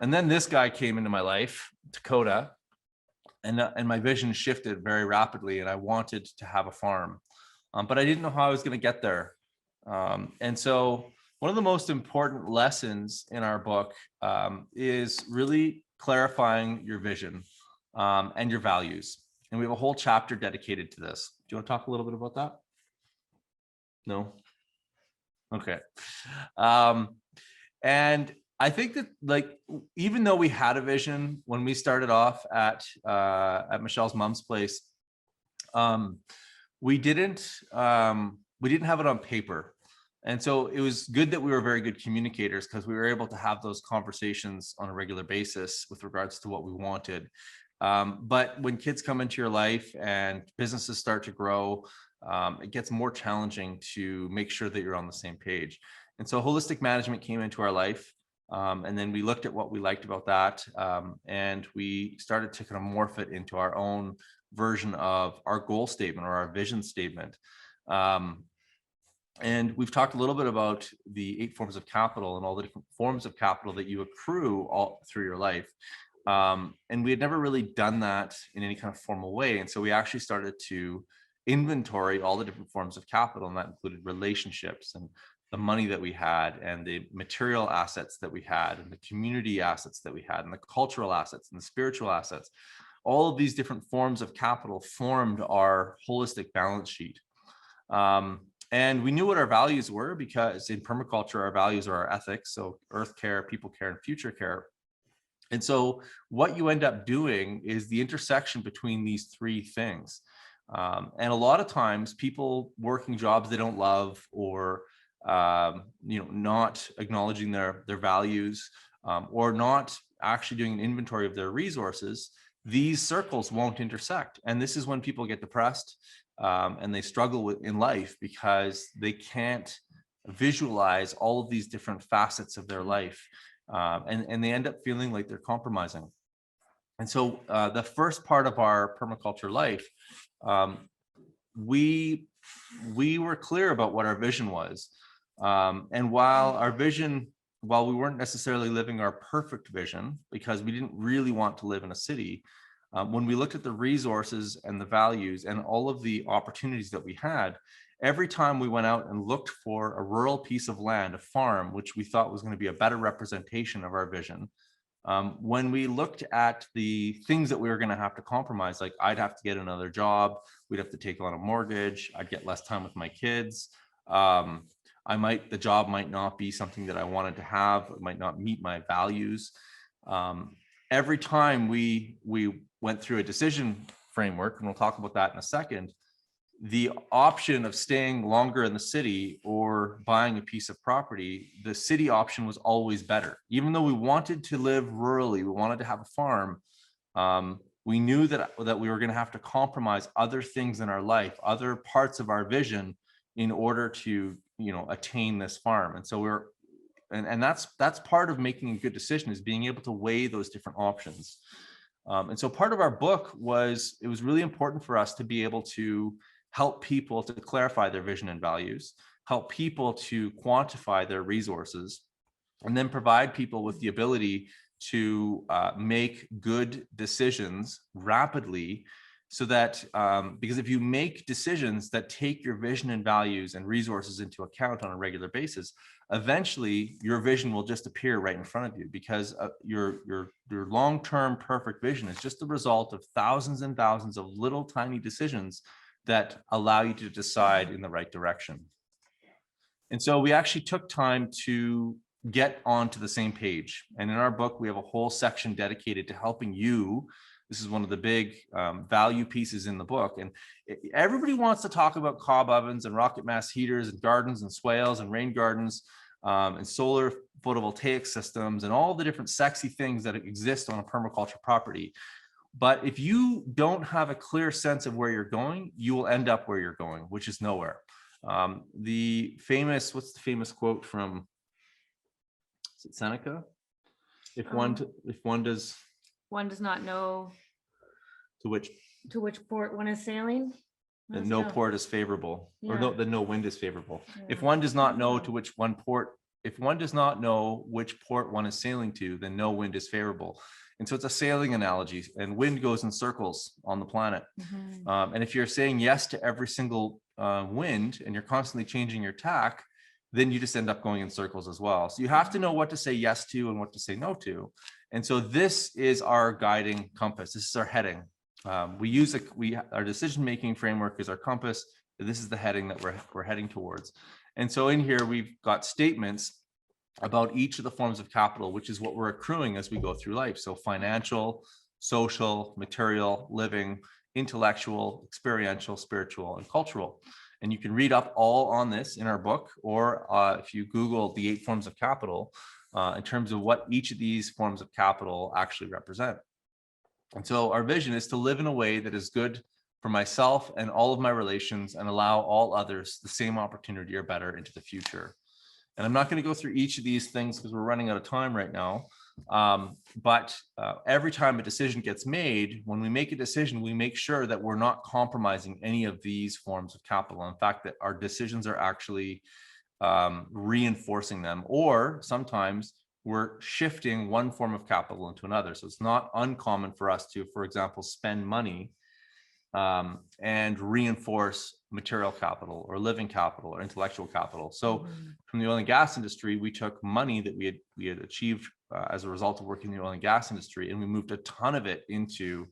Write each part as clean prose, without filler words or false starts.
And then this guy came into my life, Dakota, and my vision shifted very rapidly, and I wanted to have a farm, but I didn't know how I was going to get there. And so one of the most important lessons in our book is really clarifying your vision and your values. And we have a whole chapter dedicated to this. Do you want to talk a little bit about that? No? Okay. And I think that, like, even though we had a vision when we started off at Michelle's mom's place, we didn't have it on paper. And so it was good that we were very good communicators, because we were able to have those conversations on a regular basis with regards to what we wanted. But when kids come into your life and businesses start to grow, it gets more challenging to make sure that you're on the same page. And so holistic management came into our life. And then we looked at what we liked about that. And we started to kind of morph it into our own version of our goal statement or our vision statement. And we've talked a little bit about the 8 forms of capital and all the different forms of capital that you accrue all through your life. And we had never really done that in any kind of formal way. And so we actually started to inventory all the different forms of capital, and that included relationships and the money that we had and the material assets that we had and the community assets that we had and the cultural assets and the spiritual assets. All of these different forms of capital formed our holistic balance sheet. And we knew what our values were, because in permaculture, our values are our ethics. So earth care, people care, and future care. And so what you end up doing is the intersection between these 3 things. And a lot of times people working jobs they don't love, or not acknowledging their values, or not actually doing an inventory of their resources, these circles won't intersect. And this is when people get depressed, and they struggle in life, because they can't visualize all of these different facets of their life. And they end up feeling like they're compromising. And so the first part of our permaculture life, we were clear about what our vision was. And while we weren't necessarily living our perfect vision, because we didn't really want to live in a city, when we looked at the resources and the values and all of the opportunities that we had, every time we went out and looked for a rural piece of land, a farm, which we thought was going to be a better representation of our vision, when we looked at the things that we were going to have to compromise, like I'd have to get another job, we'd have to take on a mortgage, I'd get less time with my kids, the job might not be something that I wanted to have, it might not meet my values. Every time we went through a decision framework, and we'll talk about that in a second, the option of staying longer in the city or buying a piece of property, the city option was always better. Even though we wanted to live rurally, we wanted to have a farm, we knew that we were going to have to compromise other things in our life, other parts of our vision, in order to attain this farm. And so that's part of making a good decision, is being able to weigh those different options. And so part of our book it was really important for us to be able to help people to clarify their vision and values, help people to quantify their resources, and then provide people with the ability to make good decisions rapidly, so that because if you make decisions that take your vision and values and resources into account on a regular basis, eventually your vision will just appear right in front of you, because your long-term perfect vision is just the result of thousands and thousands of little tiny decisions that allow you to decide in the right direction. And so we actually took time to get onto the same page. And in our book, we have a whole section dedicated to helping you. This is one of the big value pieces in the book. And everybody wants to talk about cob ovens and rocket mass heaters and gardens and swales and rain gardens and solar photovoltaic systems and all the different sexy things that exist on a permaculture property. But if you don't have a clear sense of where you're going, you will end up where you're going, which is nowhere. What's the famous quote from, is it Seneca? If one does not know to which port one is sailing, then no port is favorable, Yeah. or then no wind is favorable. Yeah. If one does not know to which one port if one does not know which port one is sailing to, then no wind is favorable. And so it's a sailing analogy, and wind goes in circles on the planet. And if you're saying yes to every single wind and you're constantly changing your tack, then you just end up going in circles as well. So you have to know what to say yes to and what to say no to. And so this is our guiding compass. This is our heading. Our decision-making framework is our compass. This is the heading that we're heading towards. And so in here, we've got statements about each of the forms of capital, which is what we're accruing as we go through life. So financial, social, material, living, intellectual, experiential, spiritual, and cultural. And you can read up all on this in our book, or if you Google the 8 forms of capital, in terms of what each of these forms of capital actually represent. And so our vision is to live in a way that is good for myself and all of my relations, and allow all others the same opportunity or better into the future. And I'm not going to go through each of these things because we're running out of time right now. But every time a decision gets made, when we make a decision, we make sure that we're not compromising any of these forms of capital. In fact, that our decisions are actually reinforcing them, or sometimes we're shifting one form of capital into another. So it's not uncommon for us to, for example, spend money and reinforce material capital or living capital or intellectual capital. So from the oil and gas industry, we took money that we had achieved as a result of working in the oil and gas industry, and we moved a ton of it into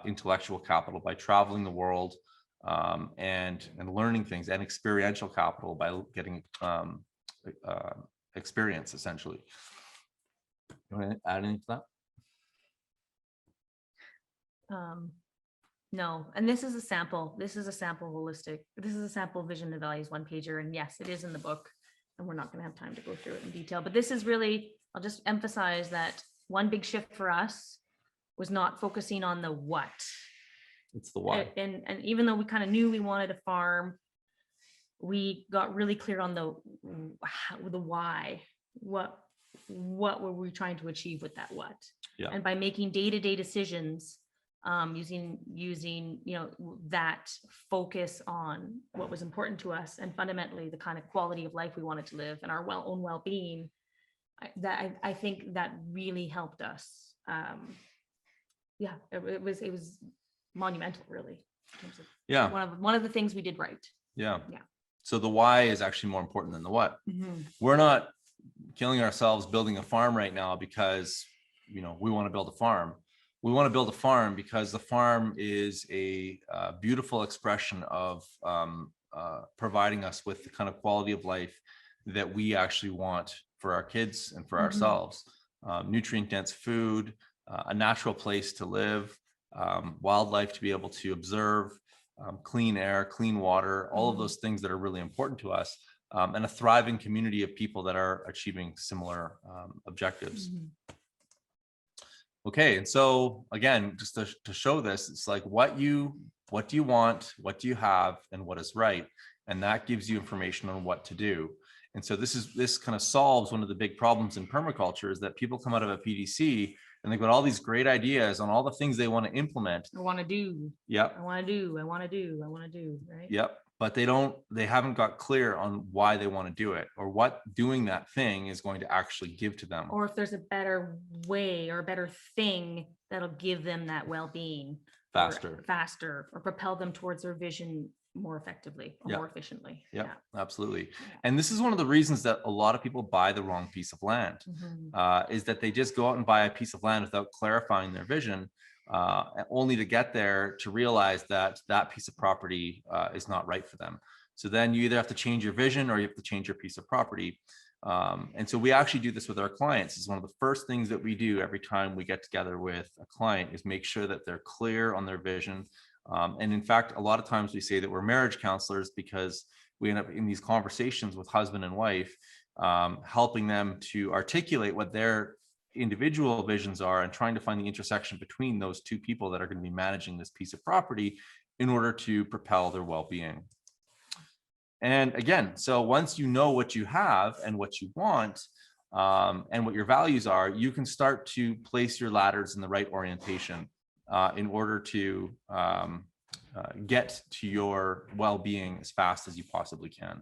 intellectual capital by traveling the world and learning things, and experiential capital by getting experience, essentially. You want to add anything to that? No, and this is a sample. This is a sample holistic. This is a sample vision and values one pager. And yes, it is in the book, and we're not going to have time to go through it in detail. But this is really, I'll just emphasize that one big shift for us was not focusing on the what. It's the why. And even though we kind of knew we wanted a farm, we got really clear on the why. What were we trying to achieve with that what? Yeah. And by making day-to-day decisions, using that focus on what was important to us, and fundamentally the kind of quality of life we wanted to live and our own well-being, I think that really helped us. It was monumental, really, in terms of one of the things we did right. Yeah. So the why is actually more important than the what. We're not killing ourselves building a farm right now because we want to build a farm. We want to build a farm because the farm is a beautiful expression of providing us with the kind of quality of life that we actually want for our kids and for ourselves. Nutrient-dense food, a natural place to live, wildlife to be able to observe, clean air, clean water, all of those things that are really important to us, and a thriving community of people that are achieving similar objectives. Okay, and so again, just to show this, it's like what do you want, what do you have, and what is right, and that gives you information on what to do. And so this kind of solves one of the big problems in permaculture, is that people come out of a PDC and they've got all these great ideas on all the things they want to implement. I want to do. Yep. I want to do. Right. Yep. But they haven't got clear on why they want to do it, or what doing that thing is going to actually give to them. Or if there's a better way or a better thing that'll give them that well-being faster, or propel them towards their vision more effectively or more efficiently. Yeah, absolutely. And this is one of the reasons that a lot of people buy the wrong piece of land, is that they just go out and buy a piece of land without clarifying their vision, only to get there to realize that that piece of property is not right for them. So then you either have to change your vision or you have to change your piece of property. And so we actually do this with our clients. It's one of the first things that we do every time we get together with a client, is make sure that they're clear on their vision. And in fact, a lot of times we say that we're marriage counselors, because we end up in these conversations with husband and wife, helping them to articulate what their individual visions are, and trying to find the intersection between those two people that are going to be managing this piece of property in order to propel their well-being. And again, so once you know what you have and what you want, and what your values are, you can start to place your ladders in the right orientation in order to get to your well-being as fast as you possibly can.